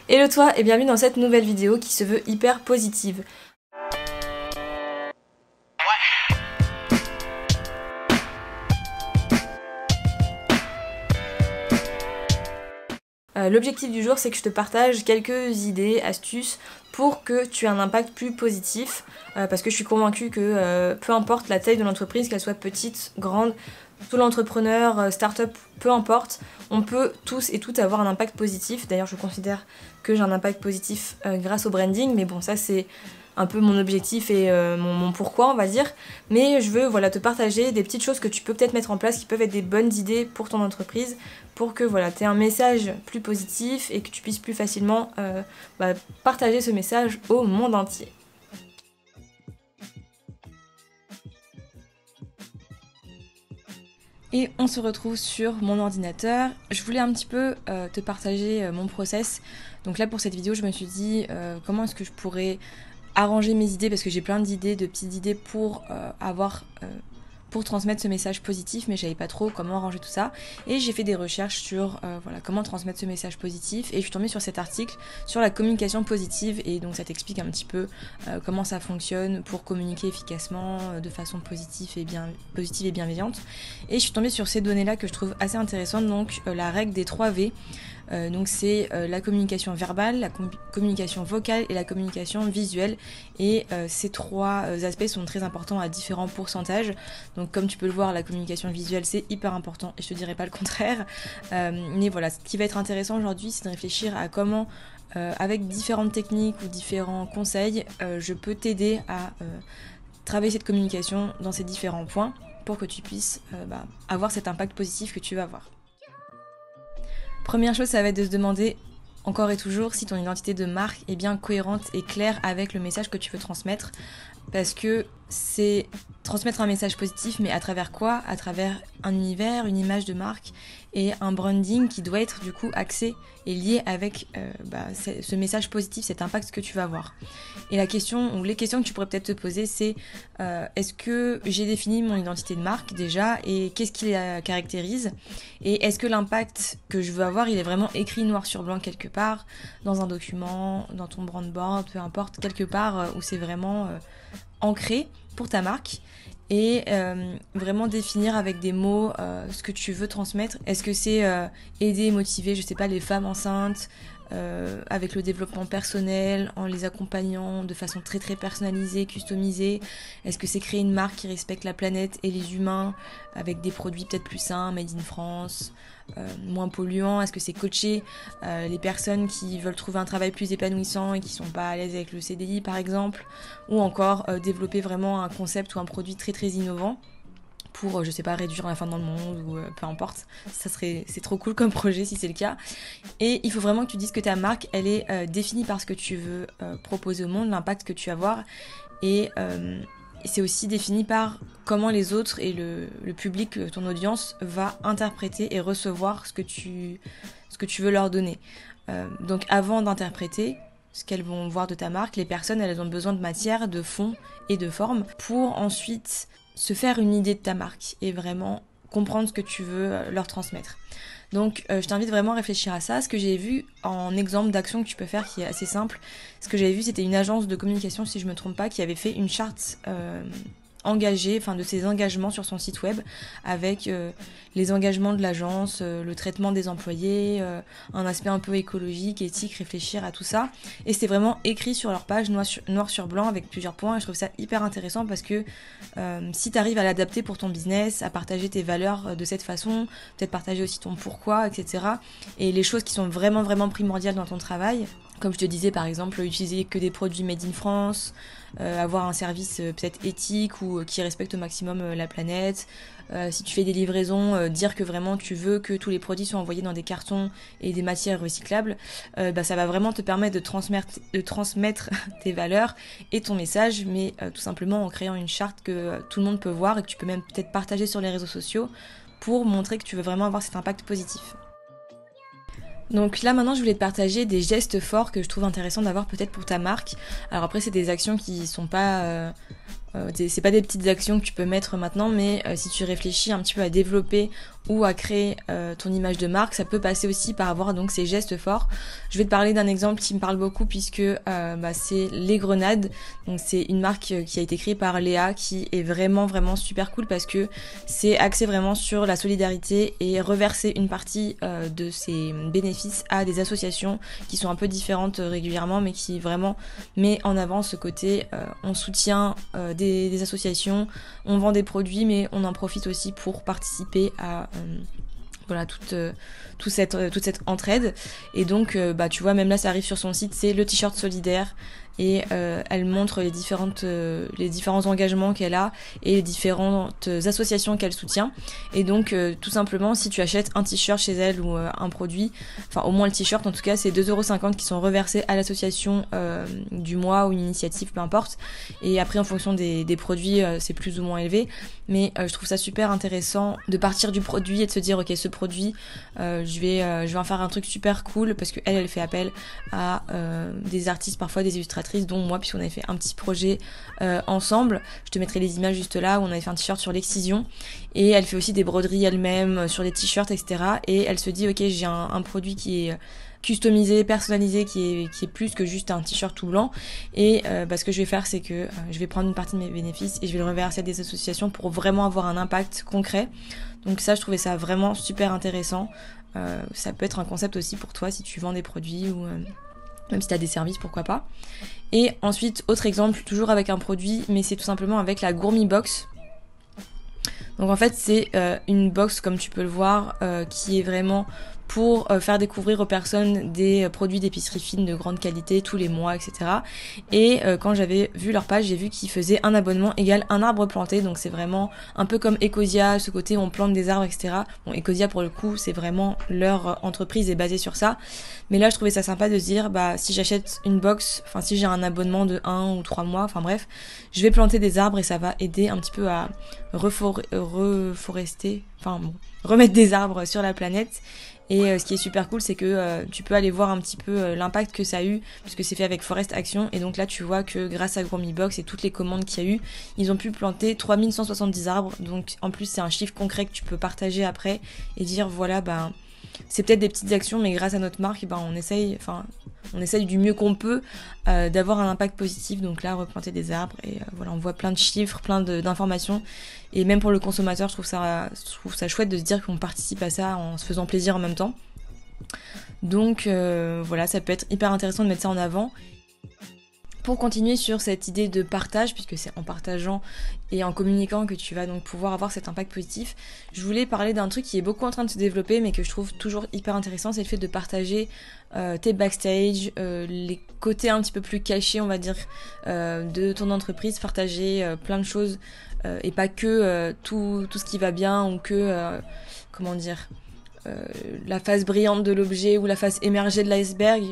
Hello toi et bienvenue dans cette nouvelle vidéo qui se veut hyper positive. L'objectif du jour, c'est que je te partage quelques idées, astuces pour que tu aies un impact plus positif, parce que je suis convaincue que peu importe la taille de l'entreprise, qu'elle soit petite, grande, tout l'entrepreneur, start-up, peu importe, on peut tous et toutes avoir un impact positif. D'ailleurs, je considère que j'ai un impact positif grâce au branding, mais bon, ça c'est un peu mon objectif et mon pourquoi, on va dire. Mais je veux te partager des petites choses que tu peux peut-être mettre en place qui peuvent être des bonnes idées pour ton entreprise pour que tu aies un message plus positif et que tu puisses plus facilement partager ce message au monde entier. Et on se retrouve sur mon ordinateur. Je voulais un petit peu te partager mon process. Donc là pour cette vidéo je me suis dit comment est-ce que je pourrais arranger mes idées, parce que j'ai plein d'idées, de petites idées pour pour transmettre ce message positif, mais je savais pas trop comment arranger tout ça. Et j'ai fait des recherches sur comment transmettre ce message positif, et je suis tombée sur cet article sur la communication positive, et donc ça t'explique un petit peu comment ça fonctionne pour communiquer efficacement de façon positive et bienveillante. Et je suis tombée sur ces données-là que je trouve assez intéressantes, donc la règle des 3 V. Donc c'est la communication verbale, la communication vocale et la communication visuelle, et ces 3 aspects sont très importants à différents pourcentages. Donc comme tu peux le voir, la communication visuelle c'est hyper important et je te dirais pas le contraire, mais voilà, ce qui va être intéressant aujourd'hui c'est de réfléchir à comment avec différentes techniques ou différents conseils je peux t'aider à travailler cette communication dans ces différents points pour que tu puisses avoir cet impact positif que tu vas avoir. Première chose, ça va être de se demander encore et toujours si ton identité de marque est bien cohérente et claire avec le message que tu veux transmettre, parce que c'est transmettre un message positif, mais à travers quoi? À travers un univers, une image de marque et un branding qui doit être du coup axé et lié avec ce message positif, cet impact que tu vas avoir. Et la question, ou les questions que tu pourrais peut-être te poser, c'est est-ce que j'ai défini mon identité de marque déjà, et qu'est-ce qui la caractérise, et est-ce que l'impact que je veux avoir, il est vraiment écrit noir sur blanc quelque part, dans un document, dans ton brand board, peu importe, quelque part où c'est vraiment ancré pour ta marque. Et vraiment définir avec des mots ce que tu veux transmettre. Est-ce que c'est aider et motiver, je sais pas, les femmes enceintes avec le développement personnel, en les accompagnant de façon très très personnalisée, customisée? Est-ce que c'est créer une marque qui respecte la planète et les humains avec des produits peut-être plus sains, made in France, moins polluants? Est-ce que c'est coacher les personnes qui veulent trouver un travail plus épanouissant et qui sont pas à l'aise avec le CDI par exemple? Ou encore développer vraiment un concept ou un produit très très innovant pour, je sais pas, réduire la faim dans le monde, ou peu importe. C'est trop cool comme projet si c'est le cas. Et il faut vraiment que tu dises que ta marque, elle est définie par ce que tu veux proposer au monde, l'impact que tu vas avoir, et c'est aussi défini par comment les autres et le public, ton audience, va interpréter et recevoir ce que tu veux leur donner. Donc avant d'interpréter ce qu'elles vont voir de ta marque, les personnes, elles ont besoin de matière, de fond et de forme pour ensuite se faire une idée de ta marque et vraiment comprendre ce que tu veux leur transmettre. Donc je t'invite vraiment à réfléchir à ça. Ce que j'ai vu en exemple d'action que tu peux faire qui est assez simple, ce que j'avais vu, c'était une agence de communication, si je me trompe pas, qui avait fait une charte engagée, de ses engagements sur son site web, avec les engagements de l'agence, le traitement des employés, un aspect un peu écologique, éthique, réfléchir à tout ça. Et c'était vraiment écrit sur leur page noir sur blanc avec plusieurs points, et je trouve ça hyper intéressant parce que si tu arrives à l'adapter pour ton business, à partager tes valeurs de cette façon, peut-être partager aussi ton pourquoi, etc. Et les choses qui sont vraiment vraiment primordiales dans ton travail, comme je te disais par exemple, utiliser que des produits made in France, avoir un service peut-être éthique ou qui respecte au maximum la planète. Si tu fais des livraisons, dire que vraiment tu veux que tous les produits soient envoyés dans des cartons et des matières recyclables, ça va vraiment te permettre de transmettre tes valeurs et ton message, mais tout simplement en créant une charte que tout le monde peut voir et que tu peux même peut-être partager sur les réseaux sociaux pour montrer que tu veux vraiment avoir cet impact positif. Donc là maintenant je voulais te partager des gestes forts que je trouve intéressants d'avoir peut-être pour ta marque. Alors après c'est des actions qui sont pas C'est pas des petites actions que tu peux mettre maintenant, mais si tu réfléchis un petit peu à développer ou à créer ton image de marque, ça peut passer aussi par avoir donc ces gestes forts. Je vais te parler d'un exemple qui me parle beaucoup puisque c'est Les Grenades. Donc c'est une marque qui a été créée par Léa, qui est vraiment super cool parce que c'est axé vraiment sur la solidarité et reverser une partie de ses bénéfices à des associations qui sont un peu différentes régulièrement, mais qui vraiment met en avant ce côté on soutient des associations, on vend des produits, mais on en profite aussi pour participer à toute cette entraide. Et donc tu vois, même là ça arrive sur son site, c'est le t-shirt solidaire, et elle montre les différents engagements qu'elle a et les différentes associations qu'elle soutient. Et donc tout simplement, si tu achètes un t-shirt chez elle ou un produit, enfin au moins le t-shirt en tout cas, c'est 2,50 € qui sont reversés à l'association du mois ou une initiative, peu importe. Et après en fonction des produits, c'est plus ou moins élevé, mais je trouve ça super intéressant de partir du produit et de se dire ok, ce produit je vais en faire un truc super cool, parce que elle fait appel à des artistes, parfois des illustratrices, dont moi, puisqu'on avait fait un petit projet ensemble. Je te mettrai les images juste là, où on avait fait un t-shirt sur l'excision, et elle fait aussi des broderies elle-même sur les t-shirts, etc. Et elle se dit ok, j'ai un produit qui est customisé, personnalisé, qui est plus que juste un t-shirt tout blanc, et ce que je vais faire, c'est que je vais prendre une partie de mes bénéfices et je vais le reverser à des associations pour vraiment avoir un impact concret. Donc ça, je trouvais ça vraiment super intéressant. Ça peut être un concept aussi pour toi si tu vends des produits ou même si tu as des services, pourquoi pas. Et ensuite, autre exemple, toujours avec un produit, mais c'est tout simplement avec la Gourmi Box. Donc en fait, c'est une box, comme tu peux le voir, qui est vraiment pour faire découvrir aux personnes des produits d'épicerie fine de grande qualité tous les mois, etc. Et quand j'avais vu leur page, j'ai vu qu'ils faisaient un abonnement égale un arbre planté. Donc c'est vraiment un peu comme Ecosia, ce côté où on plante des arbres, etc. Bon, Ecosia pour le coup, c'est vraiment leur entreprise est basée sur ça. Mais là, je trouvais ça sympa de se dire, si j'achète une box, enfin si j'ai un abonnement de 1 ou 3 mois, enfin bref, je vais planter des arbres et ça va aider un petit peu à reforester, enfin bon, remettre des arbres sur la planète. Et ce qui est super cool, c'est que tu peux aller voir un petit peu l'impact que ça a eu, puisque c'est fait avec Forest Action. Et donc là, tu vois que grâce à Gourmi Box et toutes les commandes qu'il y a eu, ils ont pu planter 3170 arbres. Donc en plus, c'est un chiffre concret que tu peux partager après et dire voilà, c'est peut-être des petites actions, mais grâce à notre marque, on essaye du mieux qu'on peut d'avoir un impact positif. Donc là, replanter des arbres, et voilà, on voit plein de chiffres, plein d'informations. Et même pour le consommateur, je trouve ça chouette de se dire qu'on participe à ça en se faisant plaisir en même temps. Donc voilà, ça peut être hyper intéressant de mettre ça en avant. Pour continuer sur cette idée de partage, puisque c'est en partageant et en communiquant que tu vas donc pouvoir avoir cet impact positif, je voulais parler d'un truc qui est beaucoup en train de se développer, mais que je trouve toujours hyper intéressant, c'est le fait de partager tes backstage, les côtés un petit peu plus cachés, on va dire, de ton entreprise, partager plein de choses, et pas que tout ce qui va bien, ou que, la face brillante de l'objet ou la face émergée de l'iceberg,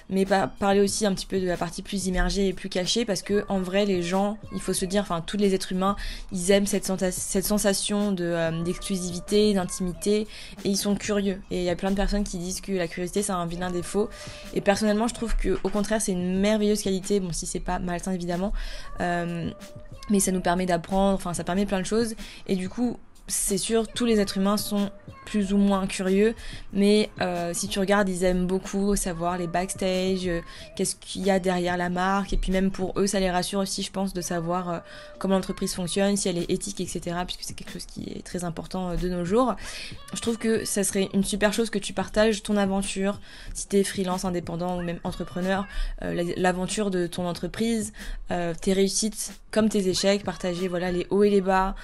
mais parler aussi un petit peu de la partie plus immergée et plus cachée, parce que en vrai, les gens, il faut se dire, tous les êtres humains, ils aiment cette sensation d'exclusivité, d'intimité, et ils sont curieux. Et il y a plein de personnes qui disent que la curiosité, c'est un vilain défaut, et personnellement, je trouve que au contraire, c'est une merveilleuse qualité, bon, si c'est pas malsain évidemment, mais ça nous permet d'apprendre, ça permet plein de choses, et du coup, c'est sûr, tous les êtres humains sont plus ou moins curieux, mais si tu regardes, ils aiment beaucoup savoir les backstage, qu'est-ce qu'il y a derrière la marque, et puis même pour eux, ça les rassure aussi, je pense, de savoir comment l'entreprise fonctionne, si elle est éthique, etc., puisque c'est quelque chose qui est très important de nos jours. Je trouve que ça serait une super chose que tu partages ton aventure, si t'es freelance, indépendant ou même entrepreneur, l'aventure de ton entreprise, tes réussites comme tes échecs, partager voilà les hauts et les bas,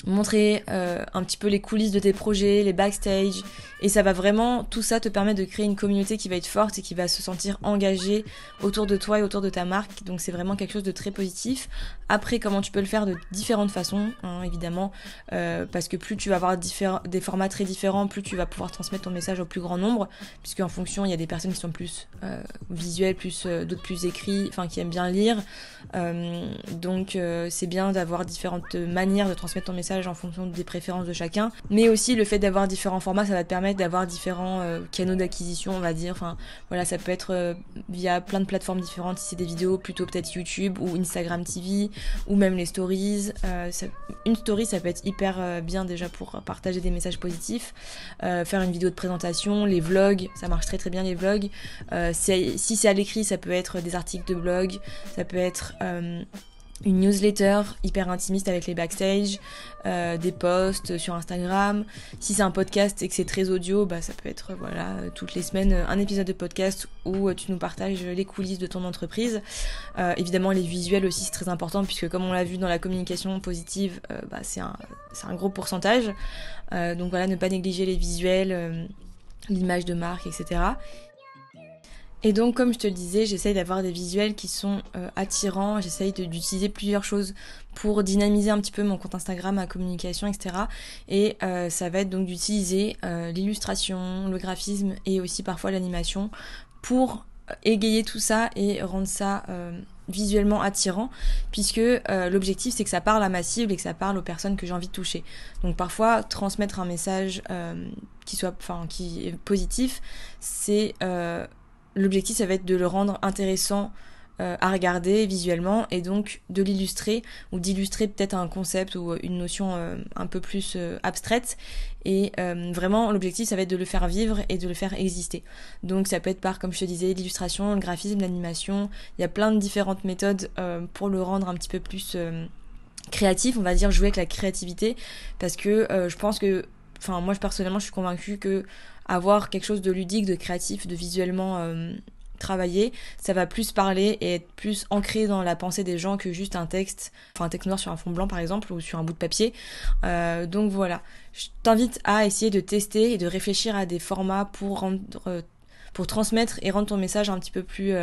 montrer un petit peu les coulisses de tes projets, les backstage, et ça va vraiment, tout ça te permet de créer une communauté qui va être forte et qui va se sentir engagée autour de toi et autour de ta marque. Donc c'est vraiment quelque chose de très positif. Après, comment tu peux le faire de différentes façons, évidemment, parce que plus tu vas avoir des formats très différents, plus tu vas pouvoir transmettre ton message au plus grand nombre, puisque en fonction, il y a des personnes qui sont plus visuelles, d'autres plus écrits, qui aiment bien lire, donc c'est bien d'avoir différentes manières de transmettre ton message message en fonction des préférences de chacun. Mais aussi le fait d'avoir différents formats, ça va te permettre d'avoir différents canaux d'acquisition, on va dire. Enfin voilà, ça peut être via plein de plateformes différentes, si c'est des vidéos, plutôt peut-être YouTube ou Instagram TV, ou même les stories. Une story, ça peut être hyper bien déjà pour partager des messages positifs. Faire une vidéo de présentation, les vlogs, ça marche très très bien les vlogs. Si c'est à l'écrit, ça peut être des articles de blog, ça peut être une newsletter hyper intimiste avec les backstage, des posts sur Instagram. Si c'est un podcast et que c'est très audio, bah ça peut être toutes les semaines un épisode de podcast où tu nous partages les coulisses de ton entreprise. Évidemment les visuels aussi c'est très important, puisque comme on l'a vu dans la communication positive, c'est un gros pourcentage. Donc voilà, ne pas négliger les visuels, l'image de marque, etc. Et donc, comme je te le disais, j'essaye d'avoir des visuels qui sont attirants, j'essaye d'utiliser plusieurs choses pour dynamiser un petit peu mon compte Instagram, ma communication, etc. Et ça va être donc d'utiliser l'illustration, le graphisme et aussi parfois l'animation pour égayer tout ça et rendre ça visuellement attirant, puisque l'objectif c'est que ça parle à ma cible et que ça parle aux personnes que j'ai envie de toucher. Donc parfois, transmettre un message qui est positif, c'est... L'objectif, ça va être de le rendre intéressant à regarder visuellement, et donc de l'illustrer, ou d'illustrer peut-être un concept ou une notion un peu plus abstraite. Et vraiment, l'objectif, ça va être de le faire vivre et de le faire exister. Donc ça peut être par, comme je te disais, l'illustration, le graphisme, l'animation. Il y a plein de différentes méthodes pour le rendre un petit peu plus créatif, on va dire, jouer avec la créativité, parce que je pense que... Enfin, moi, personnellement, je suis convaincue que avoir quelque chose de ludique, de créatif, de visuellement travaillé, ça va plus parler et être plus ancré dans la pensée des gens que juste un texte noir sur un fond blanc, par exemple, ou sur un bout de papier. Donc voilà, je t'invite à essayer de tester et de réfléchir à des formats pour transmettre et rendre ton message un petit peu plus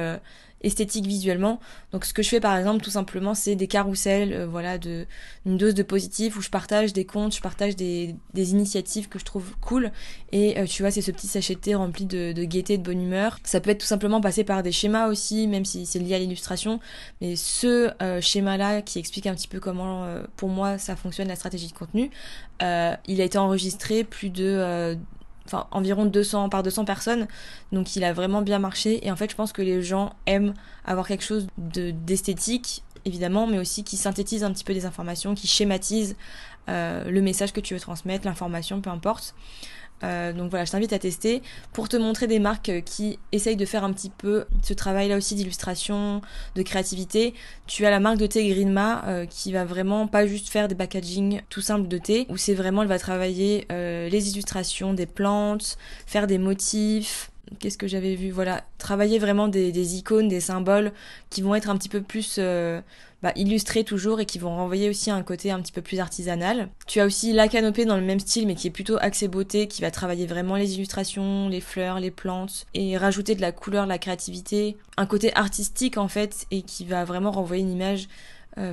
esthétique visuellement. Donc ce que je fais par exemple tout simplement, c'est des carousels, une dose de positif, où je partage des comptes, je partage des initiatives que je trouve cool, et tu vois, c'est ce petit sachet de thé rempli de gaieté, de bonne humeur. Ça peut être tout simplement passer par des schémas aussi, même si c'est lié à l'illustration, mais ce schéma-là qui explique un petit peu comment pour moi ça fonctionne, la stratégie de contenu, il a été enregistré environ 200 personnes, donc il a vraiment bien marché. Et en fait je pense que les gens aiment avoir quelque chose d'esthétique évidemment, mais aussi qui synthétise un petit peu des informations, qui schématise le message que tu veux transmettre, l'information, peu importe. Donc voilà, je t'invite à tester pour te montrer des marques qui essayent de faire un petit peu ce travail là aussi d'illustration, de créativité. Tu as la marque de thé Greenma qui va vraiment pas juste faire des packaging tout simples de thé, où c'est vraiment, elle va travailler les illustrations des plantes, faire des motifs. Qu'est-ce que j'avais vu ? Voilà, travailler vraiment des icônes, des symboles qui vont être un petit peu plus illustrés toujours, et qui vont renvoyer aussi un côté un petit peu plus artisanal. Tu as aussi La Canopée dans le même style, mais qui est plutôt axé beauté, qui va travailler vraiment les illustrations, les fleurs, les plantes, et rajouter de la couleur, de la créativité, un côté artistique en fait, et qui va vraiment renvoyer une image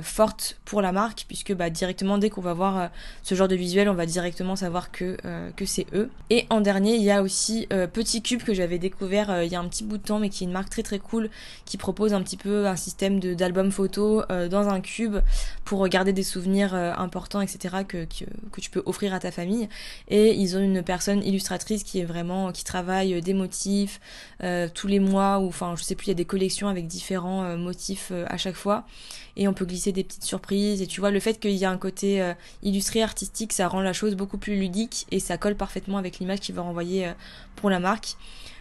forte pour la marque, puisque directement dès qu'on va voir ce genre de visuel, on va directement savoir que c'est eux. Et en dernier, il y a aussi Petit Cube, que j'avais découvert il y a un petit bout de temps, mais qui est une marque très très cool, qui propose un petit peu un système d'album photo dans un cube pour garder des souvenirs importants, etc., que tu peux offrir à ta famille. Et ils ont une personne illustratrice qui travaille des motifs tous les mois, ou je sais plus, il y a des collections avec différents motifs à chaque fois, et on peut glisser des petites surprises. Et tu vois, le fait qu'il y a un côté illustré, artistique, ça rend la chose beaucoup plus ludique, et ça colle parfaitement avec l'image qu'il va renvoyer pour la marque.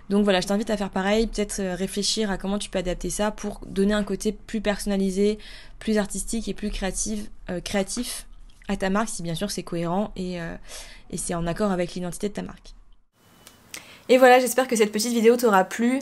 Donc voilà, je t'invite à faire pareil, peut-être réfléchir à comment tu peux adapter ça pour donner un côté plus personnalisé, plus artistique et plus créatif à ta marque, si bien sûr c'est cohérent et c'est en accord avec l'identité de ta marque. Et voilà, j'espère que cette petite vidéo t'aura plu.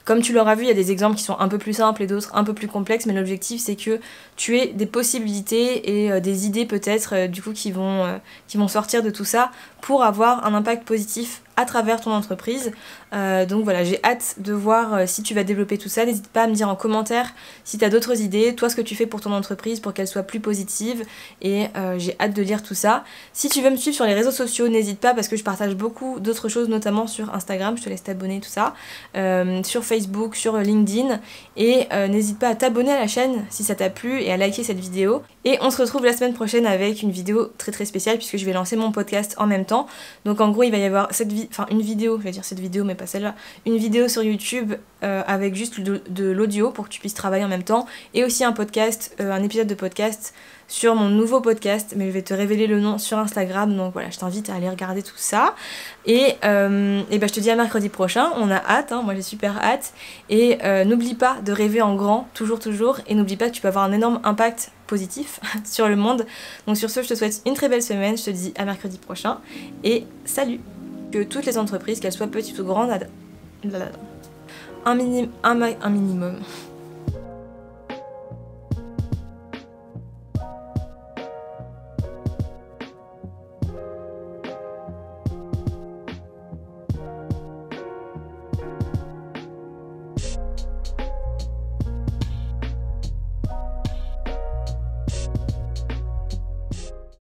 Comme tu l'auras vu, il y a des exemples qui sont un peu plus simples et d'autres un peu plus complexes, mais l'objectif c'est que tu aies des possibilités et des idées peut-être qui vont sortir de tout ça, pour avoir un impact positif à travers ton entreprise. Donc voilà, j'ai hâte de voir si tu vas développer tout ça. N'hésite pas à me dire en commentaire si tu as d'autres idées, toi ce que tu fais pour ton entreprise pour qu'elle soit plus positive, et j'ai hâte de lire tout ça. Si tu veux me suivre sur les réseaux sociaux, n'hésite pas parce que je partage beaucoup d'autres choses, notamment sur Instagram, je te laisse t'abonner, tout ça, sur Facebook, sur LinkedIn, et n'hésite pas à t'abonner à la chaîne si ça t'a plu et à liker cette vidéo. Et on se retrouve la semaine prochaine avec une vidéo très très spéciale puisque je vais lancer mon podcast en même temps. Donc en gros il va y avoir une vidéo, je vais dire cette vidéo mais pas celle-là, une vidéo sur YouTube avec juste de l'audio pour que tu puisses travailler en même temps, et aussi un podcast, un épisode de podcast sur mon nouveau podcast, mais je vais te révéler le nom sur Instagram, donc voilà, je t'invite à aller regarder tout ça. Et je te dis à mercredi prochain, on a hâte, hein, moi j'ai super hâte, et n'oublie pas de rêver en grand, toujours, et n'oublie pas que tu peux avoir un énorme impact positif sur le monde. Donc sur ce, je te souhaite une très belle semaine, je te dis à mercredi prochain, et salut! Que toutes les entreprises, qu'elles soient petites ou grandes, un minimum.